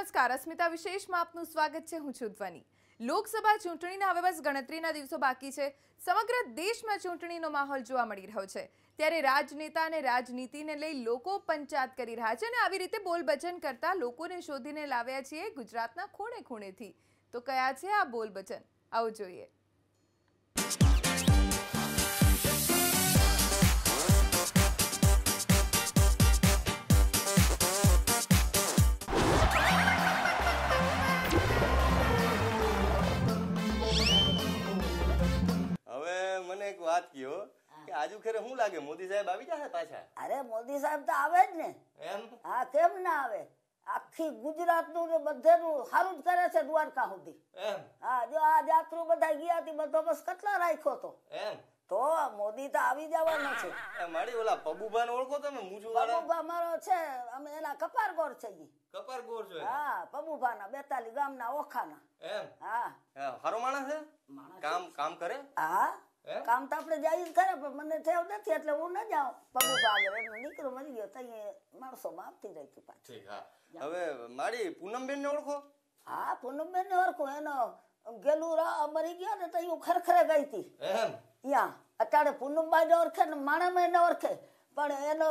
નમસ્કાર, અસ્મિતા વિશેષમાં આપનું સ્વાગત છે. હું છું ધ્વની. લોકસભા ચૂંટણીના હવે બસ ગણતરીના દિવસો બાકી છે. સમગ્ર દેશમાં ચૂંટણીનો માહોલ જોવા મળી રહ્યો છે. ત્યારે રાજનેતા અને રાજનીતિને લઈ લોકો પંચાયત કરી રહ્યા છે અને આવી રીતે બોલબચન કરતા લોકોને શોધીને લાવ્યા છીએ ગુજરાતના ખૂણે ખૂણેથી. તો કયા છે આ બોલબચન, આવો જોઈએ. વાત કયો કે આજુ ખેરે શું લાગે મોદી સાહેબ આવી જશે પાછા? અરે મોદી સાહેબ તો આવે જ ને. એમ? હા, કેમ ના આવે? આખી ગુજરાતનું ને બધેનું સારું જ કરે છે દ્વારકા સુધી. એમ? હા, જો આ જાત્રુ બધા ગયા હતી બધો બસ કેટલા રાખ્યો તો. એમ? તો મોદી તો આવી જવાનો છે. મારી ઓલા પબુભાને ઓળખો તમે? મૂછું વાળા પબુભા મારો છે, અમે એના કપારગોર છે. કપારગોર છે? હા, પબુભાના 42 ગામના ઓખાના. એમ? હા. હારો માણસ છે? કામ કરે? હા, કામ તો આપણે જાય જ ખરે, પણ મને ઠેવ નથી એટલે હું ન જાઉં. પબુભા આગળ નીકળો મરી ગયો તઈ માણસોમાં આપતી રહી પાછી. હવે મારી પૂનમબેન ને ઓળખો? હા, પૂનમબેન ને ઓળખું. એનો ગેલુરા મરી ગયો ને તો હું ખરખરે ગઈ હતી. એમ? યા અત્યારે પૂનમબાઈ ને ઓળખે ને માણામાં ને ઓળખે, પણ એનો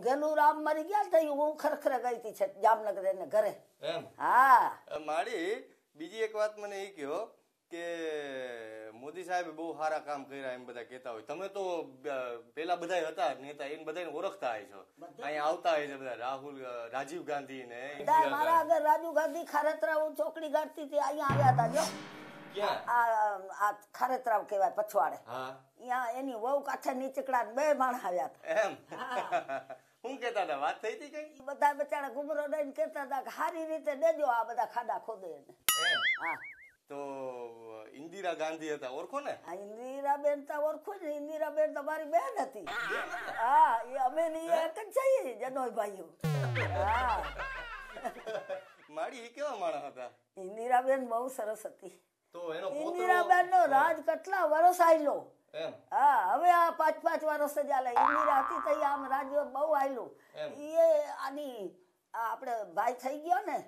ગેલુરામ મરી ગયા તો હું ખરખરે ગઈ હતી છે જામનગર એને ઘરે. એમ? હા. મારી બીજી એક વાત મને એ કહો કે મોદી સાહેબ બહુ સારા કામ કર્યા એમ બધા કહેતા હોય. તમે તો પેલા બધા હતા નેતા, એને બધાને ઓળખતા હોય છો, અહીંયા આવતા હોય છે બધા. રાજીવ ગાંધી ને મારા આગળ રાજીવ ગાંધી ખારેતરાવ ચોકડી ગાડતી હતી, અહીંયા આવ્યા હતા. જો આ ખારેતરાવ કહેવાય પછવાડે, અહીંયા એની વહુ કાંઠે નીચકડા 2 માણસ આવ્યા હતા. એમ? શું કેતા હતા? વાત થઈ હતી કઈ? બધા બચારા ઘુમરો દઈને કેતા હતા કે સારી રીતે દેજો આ બધા ખાડા ખોદે એને. હા. તો ઇન્દિરા ગાંધી હતા, ઓળખો ને? ઇન્દિરાબેન તો ઓળખો ને. ઇન્દિરાબેન તો મારી બેન હતી. હા, એ અમે એક જ છીએ જનોય ભાઈઓ. હા. મારી કેવા માણસ હતા? ઇન્દિરાબેન બહુ સરસ હતી. તો એનો ઇન્દિરાબેન નો રાજ કેટલા વર્ષ આયલો. હા, હવે આ 5-5 વર્ષ જ આલે. ઇન્દિરા હતી તો આમ રાજ બહુ આયલું. એ આની આપણે ભાઈ થઈ ગયો ને,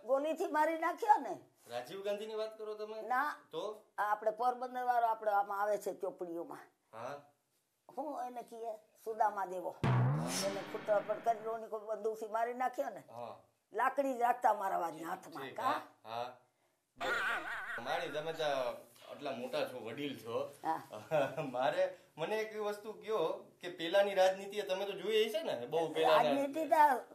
ગોલી થી મારી નાખ્યો ને. રાજીવ ગાંધી ની વાત કરો તમે? ના, તો આપણે પોરબંદર વાળો આપણે આમાં આવે છે ચોપડીઓમાં. હું એને કહીએ સુદામા દેવો. એને ખૂટા પર કરી કોઈ બંદૂક થી મારી નાખ્યો ને. લાકડી જ રાખતા મારવાની હાથમાં. કા મારી તમે તો આટલા મોટા છો, વડીલ છો, મને એક વસ્તુ કયો કે પેલાની રાજનીતિ તમે તો જોઈ છે ને બહુ પેલા રાજનીતિ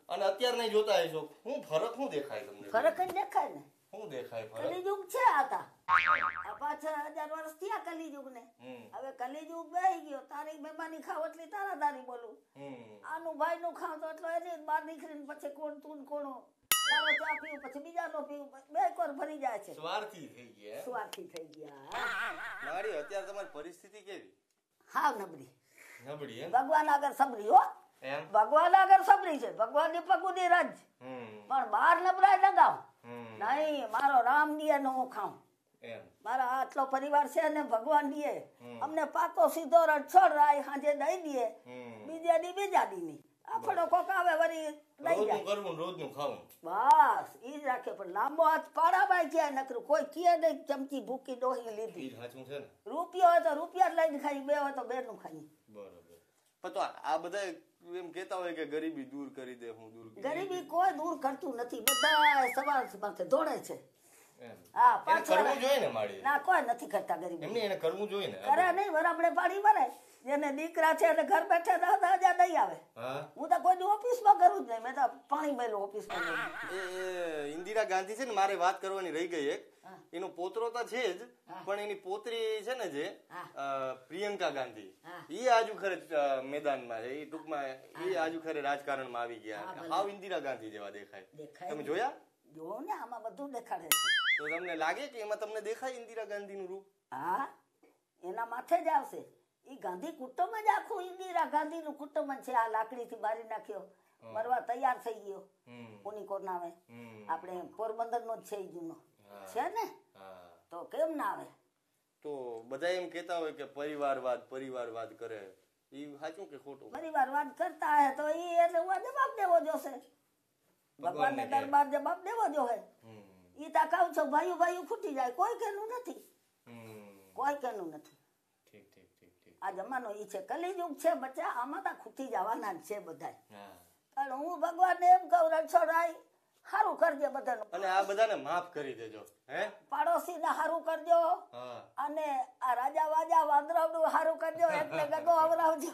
અને અત્યાર નહીં જોતા હશો. શું ફરક શું દેખાય તમને? ફરક જ દેખાય ને. શું દેખાય ફરક? કલિયુગ છે આતા. આ 5000 વર્ષ થયા કલિયુગ ને. હવે કલિયુગ બેહી ગયો. તારી મહેમાની ખાવ એટલે તારાદારી બોલું. આનું ભાઈ નું ખાવ તો એટલો એને બહાર નીકળીને પછી કોણ તું કોણો તારો ચા પીવું પછી બીજાનો પીવું, બે કોર ભરી જાય છે. સ્વાર્થી થઈ ગયા. સ્વાર્થી થઈ ગયા. મારી અત્યારે તમારી પરિસ્થિતિ કેવી? હા, નબળી. નબળી? ભગવાન આગળ સબરી હો. ભગવાન આગળ સબરી છે. ભગવાન ની પગુની રજ, પણ બહાર નબળાય લગાવ નહીં. મારો રામ દિયે નો હું ખાઉં. મારા આટલો પરિવાર છે ને ભગવાન દિયે અમને પાકો સીધો રણછોડ રાય હાજે દઈ દે. બીજા દી ની આપણો કોક આવે વળી દઈ જાય. રોજનું ખાવું બસ ઈ જ રાખે. પણ લાંબો હાથ પાડામાં ક્યાં નકરું કોઈ કીએ નહીં. ચમચી ભૂકી ડોહી લીધી. રૂપિયો હોય તો રૂપિયા લઈને ખાઈ, 2 હોય તો 2 નું ખાઈ. બરોબર. પણ તો આ બધા એમ કેતા હોય કે ગરીબી દૂર કરી દે. હું દૂર ગરીબી કોઈ દૂર કરતું નથી. બધા સવાર માથે દોડે છે. હા, કરવું જોઈએ ને મારી. ના, કોઈ નથી કરતા ગરીબી. એમને એને કરવું જોઈએ ને. કરે નહીં. વરામણે પાડી ભરે. જેને દીકરા છે એટલે ઘર બેઠા 10,000 દઈ આવે. હું તો કોઈ ઓફિસમાં કરું જ નહીં. મેં તો પાણી મેલું ઓફિસમાં. ઇન્દિરા ગાંધી છે ને, મારે વાત કરવાની રહી ગઈ એક. એનો પોતરો તો છે જ, પણ એની પોતરી છે ને જે પ્રિયંકા ગાંધી, એ આજુ ખરે મેદાનમાં છે. એ ટૂંકમાં એ આજુ ખરે રાજકારણમાં આવી ગયા. હાવ ઇન્દિરા ગાંધી જેવા દેખાય. તમે જોયા? જો ને, આમાં બધું દેખાડે છે. તો તમને લાગે કે એમાં તમને દેખાય ઇન્દિરા ગાંધી નું રૂપ? હા, એના માથે જ આવશે. ઈ ગાંધી કુટુંબ જ આખું ઇન્દિરા ગાંધી નું કુટુંબ છે. આ લાકડી થી બારી નાખ્યો, મરવા તૈયાર થઈ ગયો. કોની કોણ આવે? આપણે પોરબંદર નો જ છે જૂનો છે ને, તો કેમ ના આવે? તો બધા એમ કેતા હોય કે પરિવારવાદ કરે. ઈ સાચું કે ખોટું? પરિવારવાદ કરતા હે તો ઈ એટલે જવાબ દેવો જોશે. ભગવાનને દરબાર જવાબ દેવો જોઈએ. ઈ તા કહું છું ભાઈઓ ભાઈઓ ખૂટી જાય, કોઈ કેનું નથી, કોઈ કેનું નથી. આ જમાનો ઈ છે, કલિયુગ છે બચ્ચા, આમાં તા ખૂટી જવાના જ છે બધા. અને હું ભગવાનને એમ કહું રણછોડરાય હારું કરજે બધાનું, અને આ બધાને માફ કરી દેજો, હે પાડોશીને હારું કરજો, અને આ રાજા વાજા વાંદરાવનું હારું કરજો, એટલે ગગો આવરાવજો.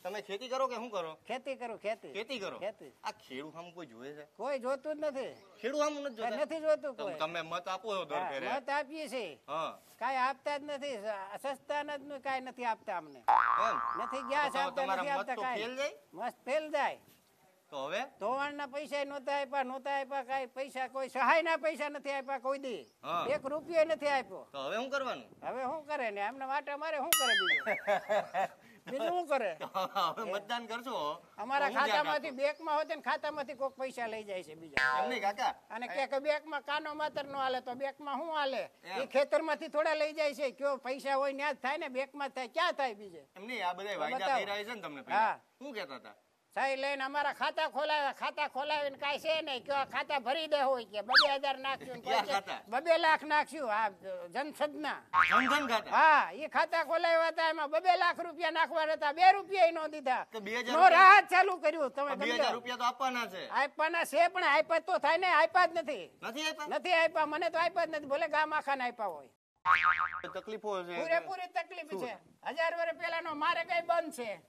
તમે ખેતી કરો કે શું કરો? ખેતી કરું, ખેતી ખેતી કરો. ખેતી. આ ખેડૂત આમ કોઈ જોવે છે? કોઈ જોતું જ નથી, ખેડૂત આમ નથી જોતા? નથી જોતું કોઈ. તમે મત આપો છો દર ફેરે. મત આપીએ છીએ, હા કાંઈ આપતા જ નથી, સસ્તા જ કાંઈ નથી આપતા અમને, એમ નથી ગયા છે, આપતા તમારા નથી મત આપતા તો કાંઈ. ફેલ જાય? મસ્ત ફેલ જાય. તો હવે ધોવાણના પૈસા નહોતા આપ્યા, કાંઈ પૈસા, કોઈ સહાયના પૈસા નથી આપ્યા કોઈ દી, હા. 1 રૂપિયો નથી આપ્યો. તો હવે શું કરવાનું? હવે શું કરે ને એમને માટે મારે શું કરે બીજું શું કરે? હવે મતદાન કરશો? અમારા તો હું ક્યાં ખાતામાંથી બેંકમાં હોતે ને ખાતામાંથી કોઈક પૈસા લઈ જાય છે બીજા, એમ નહીં કાકા, અને કે બેંકમાં કાનો માતર નો હાલે તો બેંકમાં શું હાલે? એ ખેતરમાંથી થોડા લઈ જાય છે, કયો પૈસા હોય ત્યાં જ થાય ને, બેંકમાં થાય ક્યાં થાય બીજે? એમ નહીં, આ બધા વાયદા બતાવો. થઈ રહ્યા છે ને તમને હા. પહેલા. શું કહેતા હતા? સહી લઈને અમારા ખાતા ખોલાવીને કાંઈ છે નહીં, કે ખાતા ભરી દે હોય કે 2,000 નાખ્યું, ક્યાં ખાતા? 2 લાખ નાખ્યું, આ જનસદના. જનધન ખાતા? હા, એ ખાતા ખોલાવ્યા હતા, એમાં 2 લાખ રૂપિયા નાખવાના હતા, 2 રૂપિયા નો દીધા. તો 2,000 નો રાહત ચાલુ કર્યું. તમે 2,000 રૂપિયા તો આપવાના છે. આપવાના છે, પણ આપ્યા તો થાય ને, આપ્યા જ નથી. નથી આપ્યા? નથી આપ્યા, મને તો આપ્યા જ નથી, ભલે ગામ આખાને આપ્યા હોય. તકલીફો છે પૂરેપૂરી તકલીફ છે. 1000 વર્ષ પહેલાનો મારે કઈ બંધ છે.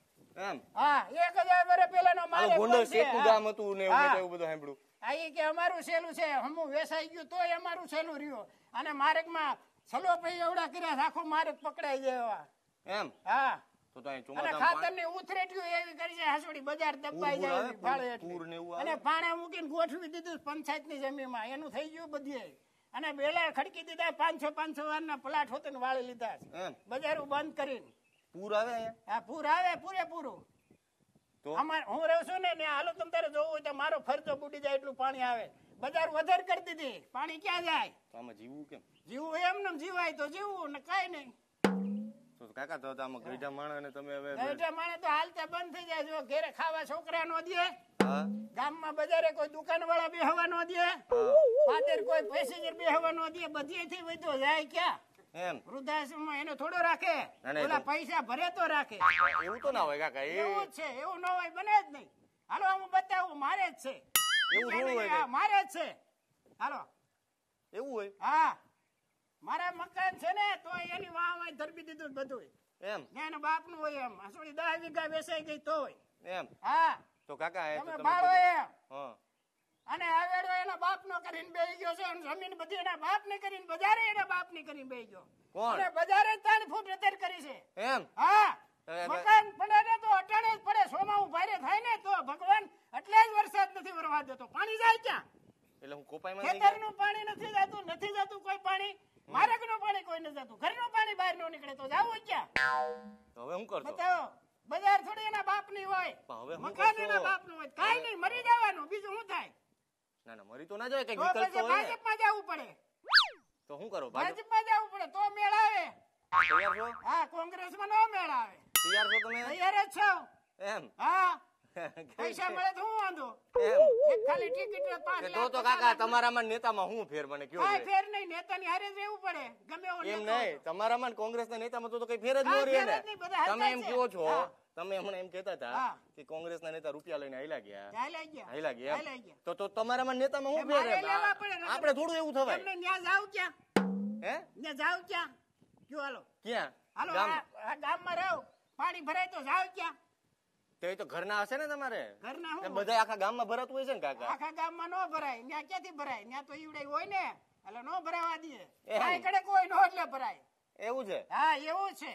એમ? હા, 1000 વર્ષ પહેલાનો મારે ગોંડલ બંધ છે. શેઠનું ગામ હતું ને એવું હા. મેં એવું બધું સાંભળ્યું. આ ઈ કે અમારું સહેલું છે, હમું વેસાઈ ગયું તોય અમારું સહેલું રહ્યું, અને માર્ગમાં સલો પૈ એવડા કર્યા, આખો માર્ગ પકડાઈ જાય. એમ? હા, તો અહીં અને ચોમાસામાં ખાતરની ઉથરેટિયું એવી કરી છે, હાસોડી બજાર દબાઈ જાય એવી ફાળે એટલે. પૂર ને એવું આવે? અને પાણા મૂકીને ગોઠવી દીધું પંચાયતની જમીનમાં, એનું થઈ ગયું બધું. અને બેલા ખડકી દીધા, 500 વારના પ્લાટ હોતે ને વાળી લીધા છે. એમ? બજારું બંધ કરીને. પૂર આવે અહીંયા? આ પૂર આવે પૂરેપૂરું. તો અમાર હું રહું છું ને ત્યાં, હાલો તમે તારે જોવું હોય તો મારો ખર્ચો બુડી જાય એટલું પાણી આવે. બજાર વધારે કરી દીધી, પાણી ક્યાં જાય? તો આમાં જીવવું કેમ? જીવવું એમને જીવાય તો જીવવું ને કાંઈ નહીં. તો કાકા તો આમાં ગઈઢા માણસ ને તમે હવે એટલે માણે તો હાલતા બંધ થઈ જાય. જો ઘેરે ખાવા છોકરા નો દે, હા ગામમાં બજારે કોઈ દુકાન વાળા બેહવા નો દે, પાદર કોઈ પેસેન્જર બેહવા નો દે, બધેથી વધો જાય ક્યાં? એમ? વૃદ્ધાશ્રમમાં એને થોડો રાખે, ના, ના, ઓલા પૈસા ભરે તો રાખે. એવું તો ના હોય કાકા. એવું જ છે, એવું ન હોય, બને જ નહીં. હાલો હું બતાવું, મારે જ છે. એવું થોડું હોય હા, કે? મારે જ છે. હાલો. એવું હોય? હા, મારા મકાન છે ને તો એની વાહ ધરબી દીધું બધું. એમ? એના બાપ નું હોય એમ, આ થોડી 10 વીઘા વેચાઈ ગઈ તો હોય. એમ? હા, તો કાકા એ તો તમે તમે બાળો એમ. હા અને આવેડો એના બાપ નો કરીને બેહી ગયો છે, અને જમીન બધી એના બાપ ને કરીને, બજારે એના બાપ ની કરીને બેહી ગયો. કોણ? અને બજારે 3 ફૂટ અંતર કરી છે. એમ? હા, હવે- મકાન પડે ને તો અટાણે જ પડે, સોમાં ભારે થાય ને તો ભગવાન એટલે જ વરસાદ નથી વરવા દેતો. પાણી જાય ક્યાં? એટલે હું કોપાઈમાં નહીં ખેતર નું પાણી નથી જતું કોઈ પાણી, માર્ગ નું પાણી કોઈ નથી જતું, ઘરનું પાણી બહાર ન નીકળે તો જાવું ક્યાં? તો હવે હું કરતો? બતાવો, બજાર થોડી એના બાપ ની હોય, પણ હવે હું મકાન કરશો? એના બાપ નું હોય, કાઈ નહીં, મરી જવાનું, બીજું શું થાય? ના ના મરી તો ના જાય, કઈ તો વિકલ્પ પછી તો હોય ને. ભાજપમાં જવું પડે, તો શું કરો? ભાજપ ભાજપમાં જવું પડે તો મેળ આવે. તૈયાર છો? હા, કોંગ્રેસમાં નો મેળ આવે. તૈયાર છો તમે? તૈયાર જ છો. એમ? હા, પૈસા મળે તો હું વાંધો? એમ? એક ખાલી ટિકિટ 5 તો તો કાકા તમારામાં નેતામાં હું ફેર મને કયો કાંઈ છે? ફેર નહીં, નેતાની હારે જ રહેવું પડે, ગમે એવો એમ નેતો હોય નહીં, તો. તમારામાં કોંગ્રેસના નેતામાં તો કઈ ફેર જ ન કાંઈ રહે ફેર ને. જ નહીં, બધા તમે એમ હાલતા કહો છે. છો, હા. તમે હમણાં એમ કહેતા હતા હા. કે કોંગ્રેસના નેતા રૂપિયા લઈને હાલ્યા ગયા. હાલ્યા ગયા. હાલ્યા ગયા એમ? હાલ્યા ગયા. તો તમારામાં નેતામાં હું મારે ફેર લેવા પડે ને. આપણે થોડું એવું થવાય. એમને ન્યા જાવ ક્યાં? હે? ન્યા જાવ ક્યાં? કયો હાલો. ક્યાં? હાલો, ગામ? આ ગામમાં રહો, પાણી ભરાય તો જાવ ક્યાં? તે તો ઘરના હશે ને તમારે? ઘરના તે હું બધા આખા ગામમાં ભરાતું હોય છે ને કાકા? આખા ગામમાં નો ભરાય, ન્યા ક્યાંથી ભરાય? ન્યા તો ઈવડે હોય ને, એટલે નો ભરાવા દે. એમ. આ કડે કોઈ નો એટલે ભરાય. એવું છે? હા, એવું છે.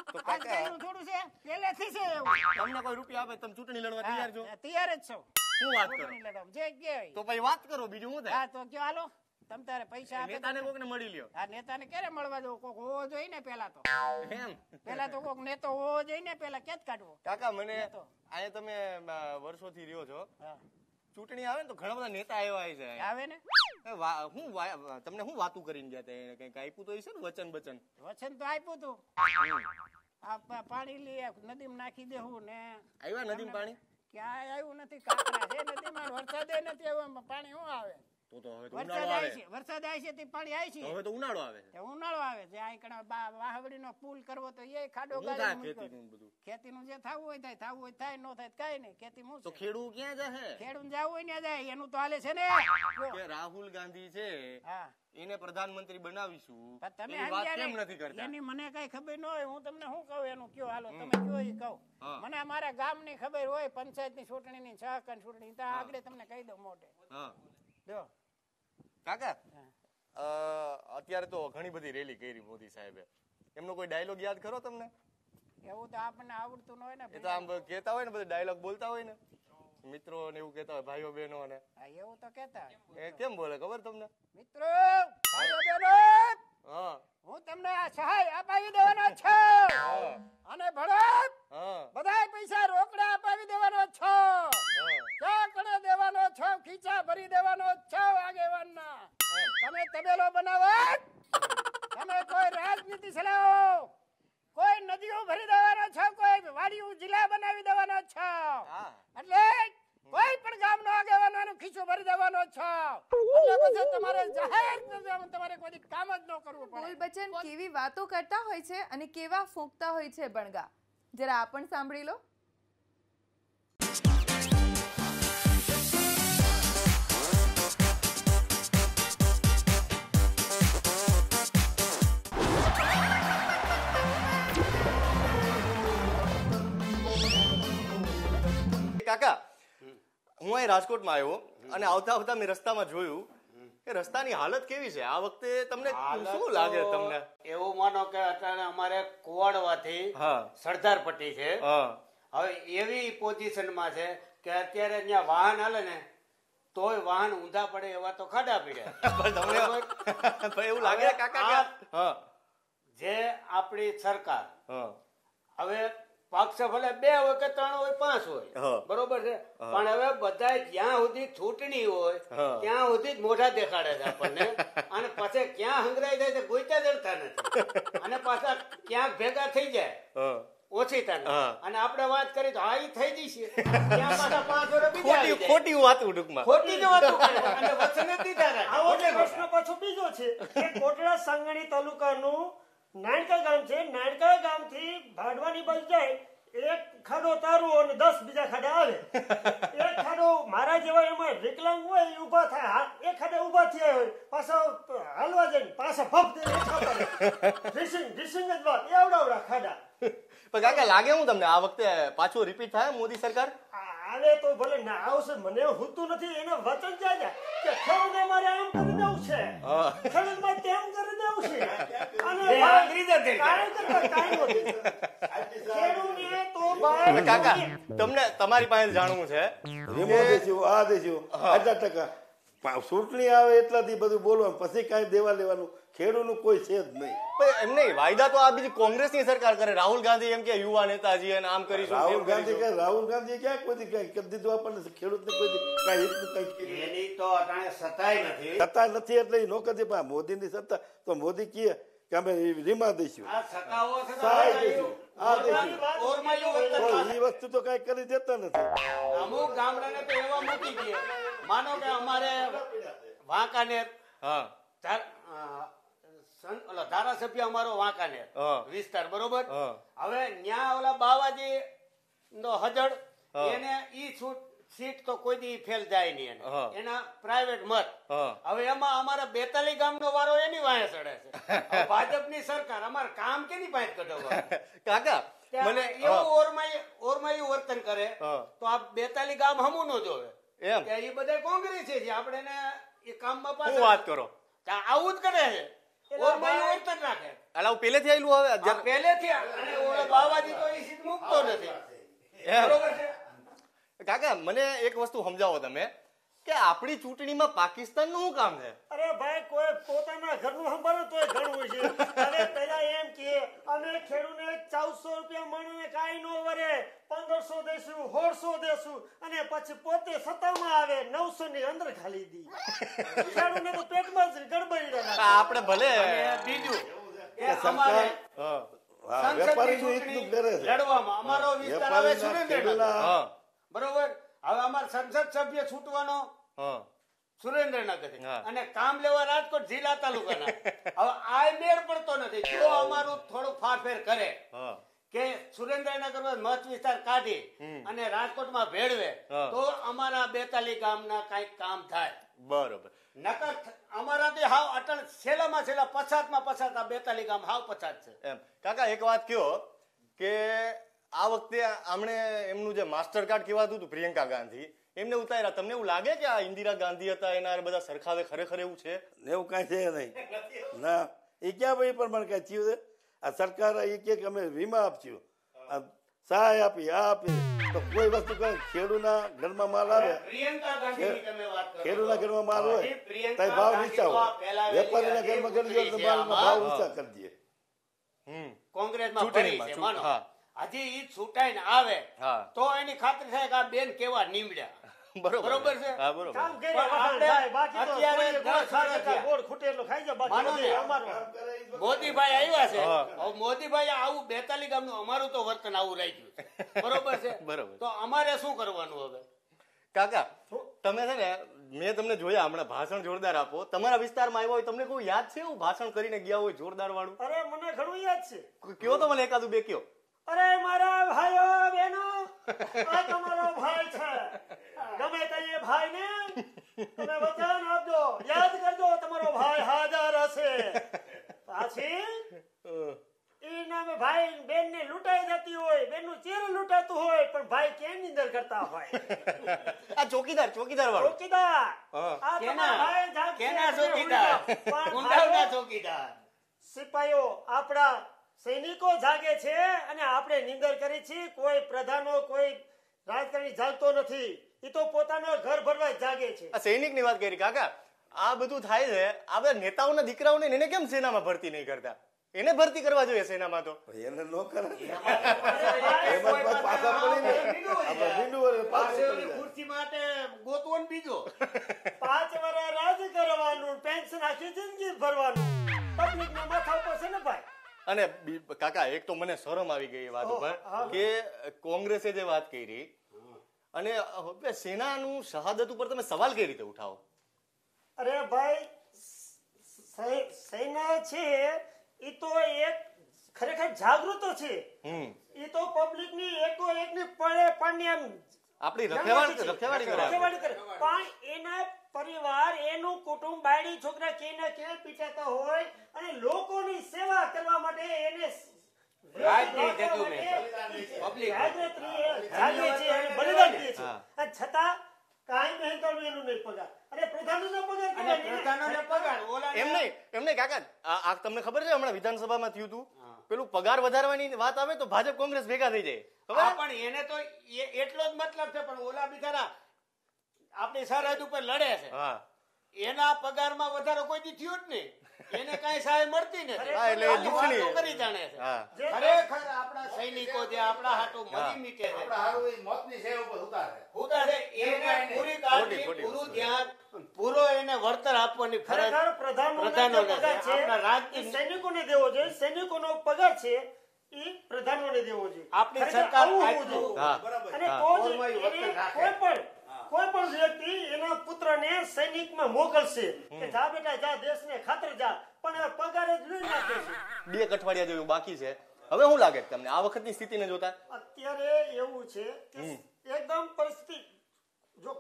તો આજ કાકા કઈનું થોડું છે, પહેલેથી છે એવું. તમને કોઈ રૂપિયા આપે તમે ચૂંટણી લડવા તૈયાર છો? હા, તૈયાર જ છો. શું વાત કરો? ચૂંટણી લડવા જે કે હોય. તો પછી વાત કરો, બીજું શું થાય? હા, તો કયો હાલો. તમ તારે પૈસા આપે નેતાને કોકને મળી લ્યો. આ નેતાને ક્યારે મળવા દો? કોક હોવો જોઈએ ને પેલા તો. એમ પેલા તો કોક નેતો હોવો જોઈએ ને, પેલા ક્યાં કાઢવો? કાકા મને નેતો. અહીંયા તમે વર્ષોથી રહ્યો છો, હા. ચૂંટણી આવે ને તો ઘણા બધા નેતા આવ્યા છે અહીંયા. આવે ને તમને શું વાતું કરીને ગયા હતા? કઈક આપ્યું તો હશે ને વચન બચન? વચન તો આપ્યું તું. આ પાણી લઈ નદીમાં નાખી દેવું ને. આવ્યા નદીમાં પાણી? ક્યાંય આવ્યું નથી. કાંકરા છે નદીમાં, વરસાદે નથી આવ્યો, પાણી શું આવે? તો હવે તો વરસાદ ઉનાળો આવે આવે. છે, વરસાદ આવે છે તે પાણી આવે છે. હવે તો ઉનાળો આવે. તે ઉનાળો આવે છે. આ એકડા વાહવડીનો પુલ કરવો તો એ ખાડો શું થાય ખેતીનું બધું? ખેતીનું જે થવું હોય થાય, થવું હોય થાય, નો થાય કઈ નહીં. ખેતી હું તો ખેડૂત ક્યાં જશે? ખેડૂત જવું હોય ને જાય, એનું તો હાલે છે ને. કે રાહુલ ગાંધી છે હા, એને પ્રધાનમંત્રી બનાવીશું, પણ તમે એની વાત સમજ્યા કેમ નહીં. નથી કરતા? એની મને કઈ ખબર ન હોય, હું તમને શું કહું એનું કયો હાલો તમે કયો એ કહું. હા. મને અમારા ગામની ખબર હોય, પંચાયતની ચૂંટણીની, સહકારની ચૂંટણી, તો આગળ તમને કહી દઉં મોઢે. હા જો કાકા, અત્યારે તો ઘણી બધી રેલી કરી મોદી સાહેબે, એમનો કોઈ ડાયલોગ યાદ ખરો તમને? એવું તો આપણને આવડતું ન હોય ને. એ તો આમ કેતા હોય ને, બધા ડાયલોગ બોલતા હોય ને, મિત્રો ને એવું કેતા હોય, ભાઈઓ બહેનો ને. હા, એવું તો કેતા. એ કેમ બોલે ખબર તમને? મિત્રો, ભાઈઓ બહેનો, હા હું તમને આ સહાય અપાવી દેવાનો છું. હા અને ભણત હા બધાય પૈસા રોકડા અપાવી દેવાનો છો. ચાકડે દેવાનો છો, ખીચા ભરી દેવાનો છો આગેવાનના. તમે તબેલો બનાવો, તમે કોઈ રાજનીતિ ચલાવો, કોઈ નદીઓ ભરી દેવાનો છો, કોઈ વાડીઓ જિલ્લા બનાવી દેવાનો છો. હા. એટલે કોઈ પણ ગામનો આગેવાનો ખીચો ભરી દેવાનો છો. એટલે પછી તમારે જાહેર તમારે કોઈ કામ જ ન કરવું બોલ પડે. બચ્ચન કેવી વાતો કરતા હોય છે અને કેવા ફૂંકતા હોય છે બણગા, જરા આ પણ સાંભળી લો. કાકા, હું અહીં રાજકોટમાં આવ્યો અને આવતા આવતા મેં રસ્તામાં જોયું કે રસ્તાની હાલત કેવી છે આ વખતે. તમને શું લાગે તમને? એવું માનો કે અત્યારે અમારે કુવાડવાથી હા સરદાર પટ્ટી છે. હા હવે એવી પોઝિશનમાં છે કે અત્યારે ત્યાં વાહન હાલે ને તોય વાહન ઊંધા પડે એવા તો ખાડા પીડ્યા. પણ તમને પણ એવું લાગે કાકા કે હા જે આપણી સરકાર હા હવે પક્ષ ભલે 2 હોય કે 3 હોય 5 હોય, હા. બરોબર છે, પણ હવે બધા જ્યાં સુધી ચૂંટણી હોય હા. ત્યાં સુધી જ મોઢા દેખાડે છે આપણને. અને પછી ક્યાં હંગરાઈ જાય છે ગોઈતા જડતા નથી. અને પાછા ક્યાંક ભેગા થઈ જાય હા ઓછી તને. હા. અને આપણે વાત કરી તો હા ઈ થઈ જશે. ત્યાં પાછા 5 વર્ષ બીજા આવી જાય. ખોટી વાતું ટૂંકમાં. ખોટી જ વાતો કરે અને વચન જ દીધા રાખે. આવો જે પ્રશ્ન પાછો બીજો છે કે કોટડા સાંગણી તાલુકાનું નાણકા ગામ છે. નાણકા ગામથી ભાડવાની બાજુ જાય, એક ખાડો તારો અને 10 બીજા ખાડા આવે. એક ખાડો મારા જેવા એમાં વિકલાંગ હોય એ ઊભા થાય, એક ખાડે ઊભા થયા હોય, પાછા હાલવા જાય પાછા ભપ દે હેઠા પડે. ડ્રેસિંગ જ વાત એવડા ખાડા. પણ કાકા લાગે હું તમને આ વખતે પાછું રિપીટ થાય મોદી સરકાર? આવે તો ભલે ના આવશે, મને હોતું નથી. એને વચન જાય કે ખેડૂતને મારે આમ કરી દેવું છે, ખેડૂત માં તેમ કરી દેવું છે. અને કાંઈ કરતા કાંઈ નથી. ખેડૂતને તો ભાઈ કાકા, તમને તમારી પાસે જાણવું છે. વીમો દેશું, આ દેશું, આટલા ટકા ચૂંટણી આવે એટલાથી બધું બોલવાનું, પછી કાંઈ દેવા લેવાનું ખેડૂતનું કોઈ છે જ નહીં. પણ એમ નહીં, વાયદા તો આ બીજી કોંગ્રેસની સરકાર કરે. રાહુલ ગાંધી એમ કે યુવા નેતાજી અને આમ કરીશું રાહુલ તેમ ગાંધી કરીશું. રાહુલ ગાંધી ક્યાં કોઈ કઈ કરી દીધું આપણને? ખેડૂતને કોઈ કાંઈ હિતનું કઈ એની તો અટાણે સતાય નથી. સત્તા નથી એટલે એ નો કરી. પણ મોદીની સત્તા તો મોદી કહે કે અમે વીમા દઈશું, આ સત્તાઓ છે તો સહાય આ દઈશું, આ દઈશું, ઓરમાયું વર્તન તો કરે. એ વસ્તુ તો કાંઈ કરી દેતા નથી. અમુક ગામડાને તો એવા મૂકી દે. માનો કે અમારે વાંકાનેર હા ઓલા ધારાસભ્ય અમારો વાંકાનેર હા. વિસ્તાર, બરોબર. હા. હવે ન્યા ઓલા બાવાજી નો હજડ હા. એને ઈ સીટ તો કોઈ દી ફેલ જાય નહીં એને. હા. એના પ્રાઇવેટ મત. હા. હવે એમાં અમારા 42 ગામનો વારો એની વાંહે ચડે છે. હવે ભાજપની સરકાર અમારે કામ કેની પાસે કઢાવવા? કાકા મને એવું ઓરમાયું વર્તન કરે હા. તો આ 42 ગામ હમું ન જોવે એમ કે એ બધા કોંગ્રેસ છે આપણે એને એ કામમાં શું પાછા વાત કરો? આવું જ કરે છે. ઓરમાયું વર્તન રાખે. અલા હું પેલેથી આવેલું હવે આ પહેલેથી અને ઓલો બાવાજી તો એ સીટ મૂકતો નથી. એમ. બરોબર છે. કાકા મને એક વસ્તુ સમજાવો તમે કે આપણી ચૂંટણીમાં પાકિસ્તાનનું શું કામ છે? અરે ભાઈ, કોઈ પોતાના ઘરનું સંભાળે તોય ઘણું છે. હવે પેલા એમ કે અમે ખેડૂને 1400 રૂપિયા મણને કાંઈ નો વરે, 1500 દેશું, 1600 દેશું, અને પછી પોતે સત્તામાં આવે 900 ની અંદર ખાલી દી. ખેડૂને તો પેટમાં જ ગડબડી રહે. આપણે ભલે બીજું કે સરકાર વેપારીનું હિતનું કરે છે. લડવામાં અમારો વિસ્તાર આવે વેપારીના સુરેન્દ્રનગર. હા બરોબર. હવે અમારો સંસદ સભ્ય છૂટવાનો હા સુરેન્દ્રનગર હા. અને કામ લેવા રાજકોટ જિલ્લા તાલુકાના. હવે આ મેળ પડતો નથી. જો અમારું થોડુંક ફાફેર કરે હા કે સુરેન્દ્રનગરમાં મત વિસ્તાર કાઢી અને રાજકોટમાં ભેળવે હા. તો અમારા 42 ગામના કઈક કામ થાય. બરોબર. નકર અમારાથી હાવ અટલ છેલ્લામાં છેલ્લા પછાતમાં પછાત આ 42 ગામ હાવ પછાત છે. એમ કાકા એક વાત કયો કે આ વખતે આમણે એમનું જે માસ્ટર કાર્ડ કહેવાતું હતું પ્રિયંકા ગાંધી એમને ઉતાર્યા. તમને એવું લાગે કે આ ઇન્દિરા ગાંધી હતા એના બધા સરખાવે ખરેખર એવું છે? એવું કાંઈ છે નહીં. ના, એ ક્યાં ભાઈ પણ મને કાંઈ થયું છે? આ સરકાર એ કે અમે વીમા આપ્યું, આ સહાય આપી, આ આપી, તો કોઈ વસ્તુ કરે ખેડૂના ઘરમાં માલ આવે, પ્રિયંકા ગાંધીની તમે વાત કરો. ખેડૂના ઘરમાં માલ હોય પ્રિયંકા તો ભાવ ગાંધી નીચા તો આ હોય, પહેલા વેપારીના ઘરમાં કરી દો તો માલનો ભાવ ઊંચા કરી દે. કોંગ્રેસમાં ચૂંટણીમાં, ફરી છે માનો. હા. હજી ઈ છૂટાઈને આવે હા. તો એની ખાતરી થાય કે આ બેન કેવા નીમડ્યા. બરોબર છે? હા બરોબર. કામ કરે પણ વખાણ આપણે થાય. બાકી તો અત્યારે કોઈએ 10 ગોળ ખાય થયા. ગોળ ખૂટે એટલો ખાઈ જાય. બાકી માનો બધું ને. અમારું. મોદીભાઈ આવ્યા છે. હા. હવે મોદીભાઈ આવું 42 ગામનું અમારું તો વર્તન આવું રાખ્યું છે. બરોબર છે? બરોબર. તો અમારે શું કરવાનું હવે? કાકા તમે છે ને મેં તમને જોયા હમણાં ભાષણ જોરદાર આપો. તમારા વિસ્તારમાં આવ્યા હોય તમને કોઈ યાદ છે એવું ભાષણ કરીને ગયા હોય જોરદાર વાળું? અરે મને ઘણું યાદ છે. કયો તો મને એકાદું બે કયો. અરે મારા ભાઈઓ બહેનો, આ તમારો ભાઈ છે. ગમે તે એ ભાઈને તમે વચન આપજો, યાદ કરજો તમારો ભાઈ હાજર હશે. પાછી ઈ નામે ભાઈ બેન ને લૂંટાઈ જતી હોય, બેન નું ચેર લૂંટાતું હોય, પણ ભાઈ કેમ નિંદર કરતા હોય. આ ચોકીદાર વાળું. ચોકીદાર હા. આ તમારા ભાઈ જાગશે, કેના તમે ચોકીદાર? પણ ગુંડાઓના ભાઈઓ, ચોકીદાર. સિપાહીઓ આપણા સૈનિકો જાગે છે અને આપણે નિંદર કરી છીએ. કોઈ પ્રધાનો કોઈ રાજકારણી જાગતો નથી. એ તો પોતાનો ઘર ભરવા જ જાગે છે. આ સૈનિકની વાત કરી કાકા. આ બધું થાય છે આ બધા નેતાઓના દીકરાઓને એને કેમ સેનામાં ભરતી નહીં કરતા? એને ભરતી કરવા જોઈએ સેનામાં તો. એને નો કરે ને. કોઈ એમાં પાછા પડીને આપણે મીંડું વળે પાછું પાસે પડી ઓલી જાય. ખુરશી માટે ગોતવો ને બીજો. 5 વર્ષ રાજ કરવાનું, પેન્શન આખી જિંદગી ભરવાનું. પબ્લિક ના માથા ઉપર છે ને ભાઈ. અને કાકા એક તો મને શરમ આવી ગઈ એ વાત ઉપર કે કોંગ્રેસે જે વાત કરી અને હવે સેનાનું શહાદત ઉપર તમે સવાલ કઈ રીતે ઉઠાવો? અરે ભાઈ, સેના છે એ તો એક ખરેખર જાગૃત છે. એ તો પબ્લિક ની એકો એક ની પણ એમ આપણી રખેવાળી કરે. પણ એના પરિવાર, એનું કુટુંબ, બાયડી છોકરા કેના કે પીટાતા હોય અને લોકોની સેવા કરવા માટે એને રાજનીતિ જતું મેં. પબ્લિક. બલિદાન દે છે. અને છતાં કાંઈ મહેનત એનું નહીં પગાર. અને પ્રધાનનો પગાર અને કેવાય ને. પ્રધાનોને પગાર ઓલાને- એમ નહીં કાકા આ તમને ખબર છે હમણાં વિધાનસભામાં થયું હતું પેલું પગાર વધારવાની વાત આવે તો ભાજપ કોંગ્રેસ ભેગા થઈ જાય. હા, પણ એને તો એટલો જ મતલબ છે. પણ ઓલા બિચારા આપણી સરહદ ઉપર લડે છે. હા એના પગારમાં વધારો કોઈ દી થયો જ નહીં. એને કાંઈ સહાય મળતી નથી. હા, એટલે ખાલી દુખણી. વાતો કરી જાણે છે. હા ખરેખર આપણા સૈનિકો જે આપણા હાટુ મરી મીટે છે ઉતારે એને પૂરી કાળજી, ખોટી પૂરું વસ્તુ. ધ્યાન, પૂરો એને વળતર આપવાની ફરજ ખરેખર પ્રધાનોનો જે પ્રધાનોને છે. પગાર છે આપણા રાજકીય એ સૈનિકોને દેવો જોઈએ. સૈનિકોનો પગાર છે એ પ્રધાનોને દેવો જોઈએ. આપણી ખરેખર સરકાર આવું હોવું આટલું- જોઈએ. હા અને હા. તો જ ઓરમાયું એને વર્તન રાખે. કોઈ પણ વ્યક્તિ એના પુત્રને સૈનિકમાં મોકલશે કે જા બેટા જા, દેશને ખાતર જા, પણ એ પગાર જ લઈ નાખે છે. 2 અઠવાડિયા જેવું બાકી છે. હવે શું લાગે છે તમને આ વખતની સ્થિતિને જોતા? અત્યારે એવું છે કે એકદમ પરિસ્થિતિ, જો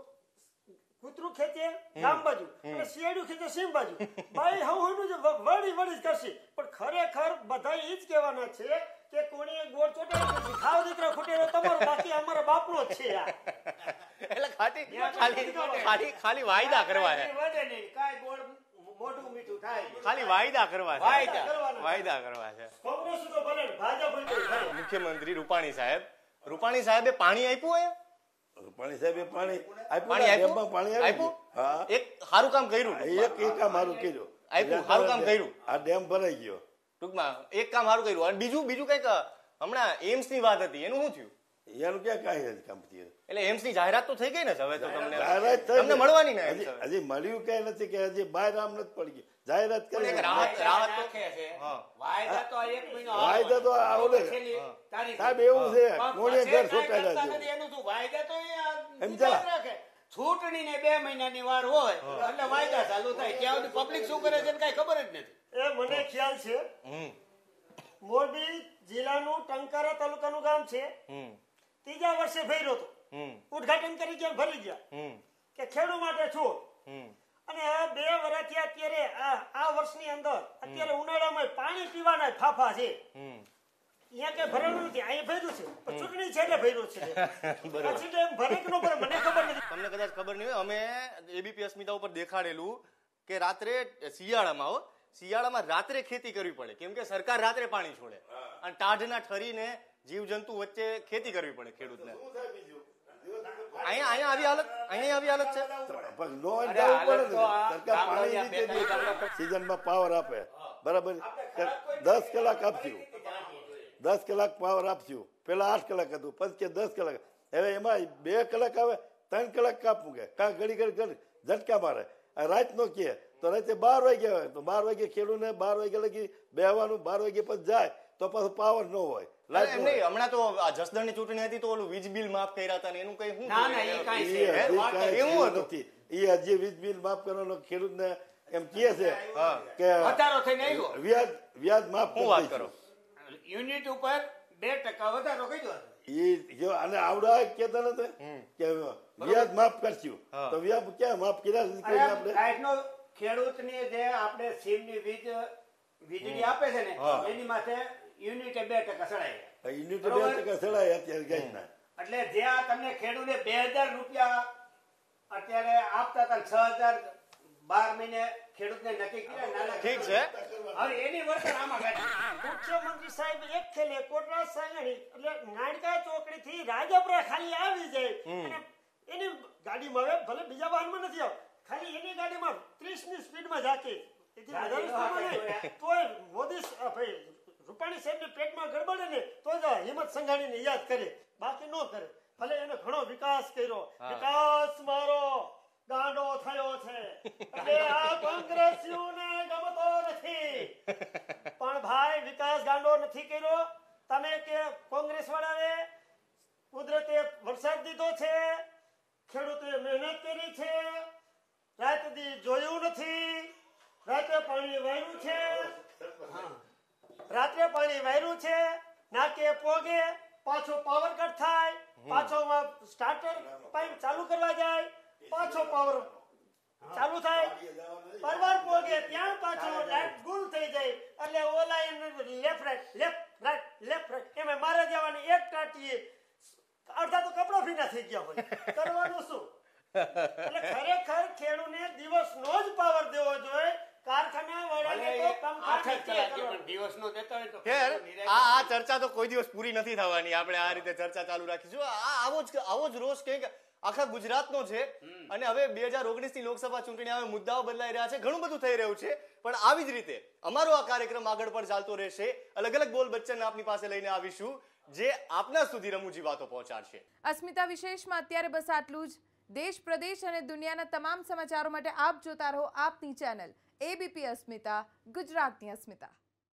કૂતરું ખેંચે ગામ બાજુ અને શિયાળું ખેંચે સીમ બાજુ, ભાઈ હવનું જ વળી જ કરશે. પણ ખરેખર બધા એ જ કહેવાના છે કે કોણીએ ગોળ ચોટાડી નથી, ખાવ દીકરા ખૂટેલો તમારો, બાકી અમારા બાપનો જ છે યાર. એટલે ખાલી વાયદા કરવા છે. વધે નહીં, કાંઈ ગોળ મોઢું મીઠું થાય નહીં. ખાલી વાયદા કરવા છે. વાયદા. વાયદા કરવા છે. કોંગ્રેસ તો ભલે ભાજપ હોય તો ભલે. મુખ્યમંત્રી રૂપાણી સાહેબે પાણી આપ્યું હોય પાણી સાહેબે પાણી આપ્યું પાણી ને, આપ્યું? ડેમમાં પાણી આવી આપ્યું? ગયું. હા એક સારું કામ કર્યું એક કામ સારું કર્યું. આપ્યું, સારું કામ કર્યું. આ ડેમ ભરાઈ ગયો. ટૂંકમાં એક કામ સારું કર્યું. અને બીજું કંઈક હમણાં એમ્સ ની વાત હતી, એનું શું થયું? એનું ક્યાં કાંઈ જ કામ થયું. એટલે એમ્સ ની જાહેરાત તો થઈ ગઈ ને હવે તો જાહેરાત થઈ તમને ને. મળવાની ને હજી મળ્યું કઈ નથી કે હજી બહાર આમ નથી પડી ગયું. જાહેરાત કરી એક ને. રાહત તો રાખે છે. હા. વાયદા તો આ 1 મહિનો વાયદા તો આ ઓલે છેલ્લી તારીખ. સાહેબ એવું છે પણ કોણે પછી ઘર કાંઈ છોટાડ્યા કરતા છે. નથી. એનું શું વાયદા તો એ આ સમજ્યા? ગુજરાત રાખે. ચૂંટણીને 2 મહિનાની વાર હોય એટલે વાયદા ચાલુ થાય. ત્યાં સુધી પબ્લિક શું કરે છે ને કાંઈ ખબર જ નથી. એ મને ખ્યાલ છે હમ મોરબી જિલ્લાનું ટંકારા તાલુકાનું ગામ છે. હમ ત્રીજા વર્ષે ભર્યો હતો, હમ ઉદઘાટન કરી ગયા ને ભરી ગયા હમ કે ખેડૂત માટે છું. હમ અને હવે 2 વર્ષથી અત્યારે આ વર્ષની અંદર અત્યારે ઉનાળામાં પાણી પીવાના ફાફા છે. હમ અહીંયા કઈ ભરેલું નથી, અહીંયા ભર્યું છે પણ ચૂંટણી છે એટલે ભર્યું છે. પછી તો એમ ભરે કે ન ભરે મને ખબર નથી. તમને કદાચ ખબર નહીં હોય, અમે એબીપી અસ્મિતા ઉપર દેખાડેલું કે રાત્રે શિયાળામાં રાત્રે ખેતી કરવી પડે, કેમ કે સરકાર રાત્રે પાણી છોડે અને ટાઢના ઠરીને જીવજંતુ વચ્ચે ખેતી કરવી પડે ખેડૂતને. અહીંયા આવી હાલત છે. પણ નો જ જવું પડે ને. સરકાર પાણી રીતે સીઝનમાં પાવર આપે બરાબર. 10 કલાક આપશું, 10 કલાક પાવર આપશું. પેલા 8 કલાક હતું, પછી કે 10 કલાક. હવે એમાં 2 કલાક આવે, 3 કલાક કાપ મૂકે, કાં ઘડી ઝટકા મારે. રાત નો કે તો રાતે 12 વાગ્યા હોય તો 12 વાગે ખેડૂને 12 વાગ્યા લગી બેહવાનું, 12 વાગે પછી જાય તો પાછું પાવર ન હોય. એમ નહીં, હમણાં તો આ જસદણની ચૂંટણી હતી તો ઓલું વીજ બિલ માફ કર્યા હતા ને એનું કઈ શું ના, ના, એ કાંઈ છે. એ હજી કાંઈ એવું થયું હતું? નથી. એ હજી વીજ બિલ માફ કરવાનો ખેડૂતને એમ કહે છે કે વધારો થઈને આવ્યો. વ્યાજ માફ શું કરી વાત દઈશું. કરો? યુનિટ ઉપર 2% વધારો કર્યો. ઈ જો અને આવડા કેતા નથી કે વ્યાજ માફ કરશું તો વ્યાજ ક્યાં માફ કર્યા છે કોઈ આપણે? લાઈટનો ખેડૂતને જે આપણે સીમની વીજળી આપે છે ને એની માથે યુનિટે 2% સડાય. યુનિટ 2% સડાય અત્યારે ગેસના. એટલે જે આ તમને ખેડૂતે 2000 રૂપિયા અત્યારે આપતા હતા 6000 12 મહિને ખેડૂતને નક્કી કર્યા નાના. ઠીક છે. હવે એની વળતર આમાં કાઢી. મુખ્યમંત્રી સાહેબ એક ખેલે કોટડા સાંગણી એટલે નાનકા ચોકડી થી રાજપુરા ખાલી આવી જાય અને એની ગાડીમાં આવે, ભલે બીજા વાહનમાં નથી આવે, ખાલી એની ગાડીમાં 30 ની સ્પીડમાં જાકે. એથી વધારે સ્પીડમાં નહીં તોય મોદી ભાઈ રૂપાણી સાહેબને પેટમાં ગડબડે ને તો જ હિંમત સંઘાણીને યાદ કરે, બાકી ન કરે. ભલે એને ઘણો વિકાસ કર્યો, વિકાસ મારો ગાંડો થયો છે એટલે આ કોંગ્રેસીઓને ગમતો નથી. પણ ભાઈ વિકાસ ગાંડો નથી કર્યો. તમે કે કોંગ્રેસ વાળાએ કુદરતે વરસાદ દીધો છે, ખેડૂતે મહેનત કરી છે, રાત દી જોયું નથી, રાતે પાણી વાર્યું છે, રાત્રે પાણી વાર્યું છે, નાકે પોગે, પાછો પાવર કટ થાય, પાછો સ્ટાર્ટર પાઇપ ચાલુ કરવા જાય, પાછો પાવર ચાલુ થાય, પરવાર પોગે ત્યાં પાછો લાઈટ ગુલ થઈ જાય એટલે ઓલા લેફ્ટ રાઈટ એમાં મારે જવાની એક ટાટીએ અડધા તો કપડા ભીના થઈ ગયા હોય, કરવાનું શું? એટલે ખરેખર ખેડૂને દિવસનો જ પાવર દેવો જોઈએ. કારખાના વાળાને તો પણ દિવસનો દેતા હોય તો ખેર આ ચર્ચા તો કોઈ દિવસ પૂરી નથી થવાની. આપણે આ રીતે ચર્ચા ચાલુ રાખીશું. આવો જ રોષ કે આખા ગુજરાતનો છે. અને હવે 2019 ની લોકસભા ચૂંટણી આવે, મુદ્દાઓ બદલાઈ રહ્યા છે, ઘણું બધું થઈ રહ્યું છે. પણ આવી જ રીતે અમારો આ કાર્યક્રમ આગળ પણ ચાલતો રહેશે. અલગ અલગ બોલ બચ્ચન આપની પાસે લઈને આવીશું જે આપના સુધી રમૂજી વાતો પહોંચાડશે. અસ્મિતા વિશેષમાં અત્યારે બસ આટલું જ. દેશ, પ્રદેશ અને દુનિયાના તમામ સમાચારો માટે આપ જોતા રહો આપની ચેનલ એબીપી અસ્મિતા, ગુજરાતની અસ્મિતા.